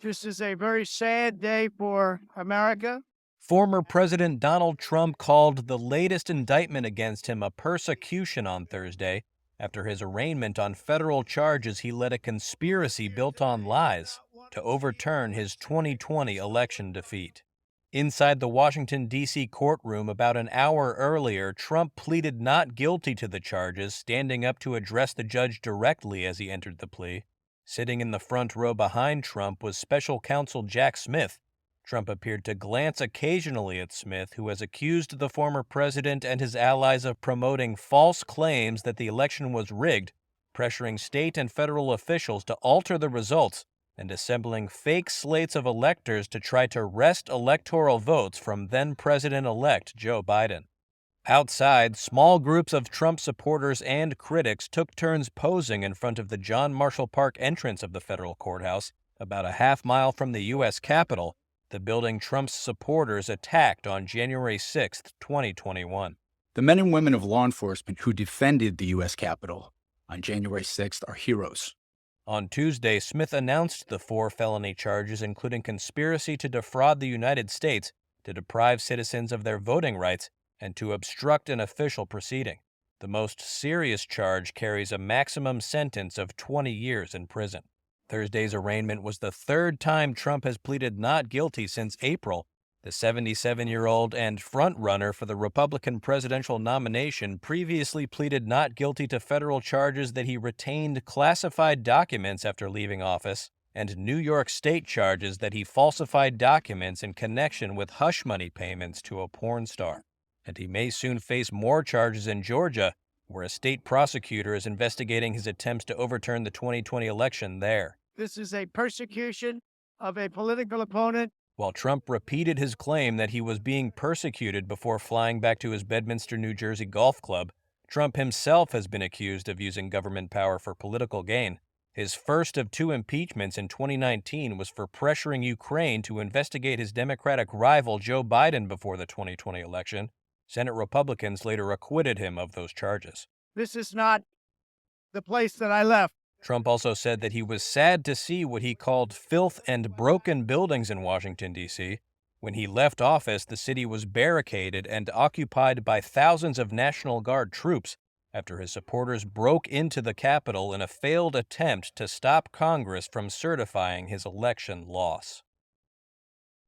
This is a very sad day for America. Former President Donald Trump called the latest indictment against him a persecution on Thursday after his arraignment on federal charges he led a conspiracy built on lies to overturn his 2020 election defeat. Inside the Washington, D.C. courtroom about an hour earlier, Trump pleaded not guilty to the charges, standing up to address the judge directly as he entered the plea. Sitting in the front row behind Trump was special counsel Jack Smith. Trump appeared to glance occasionally at Smith, who has accused the former president and his allies of promoting false claims that the election was rigged, pressuring state and federal officials to alter the results, and assembling fake slates of electors to try to wrest electoral votes from then-President-elect Joe Biden. Outside, small groups of Trump supporters and critics took turns posing in front of the John Marshall Park entrance of the federal courthouse, about a half-mile from the U.S. Capitol, the building Trump's supporters attacked on January 6, 2021. The men and women of law enforcement who defended the U.S. Capitol on January 6th are heroes. On Tuesday, Smith announced the 4 felony charges, including conspiracy to defraud the United States, to deprive citizens of their voting rights, and to obstruct an official proceeding. The most serious charge carries a maximum sentence of 20 years in prison. Thursday's arraignment was the third time Trump has pleaded not guilty since April. The 77-year-old and front-runner for the Republican presidential nomination previously pleaded not guilty to federal charges that he retained classified documents after leaving office, and New York State charges that he falsified documents in connection with hush money payments to a porn star. And he may soon face more charges in Georgia, where a state prosecutor is investigating his attempts to overturn the 2020 election there. This is a persecution of a political opponent. While Trump repeated his claim that he was being persecuted before flying back to his Bedminster, New Jersey golf club, Trump himself has been accused of using government power for political gain. His first of 2 impeachments in 2019 was for pressuring Ukraine to investigate his Democratic rival Joe Biden before the 2020 election. Senate Republicans later acquitted him of those charges. This is not the place that I left. Trump also said that he was sad to see what he called filth and broken buildings in Washington, D.C. When he left office, the city was barricaded and occupied by thousands of National Guard troops after his supporters broke into the Capitol in a failed attempt to stop Congress from certifying his election loss.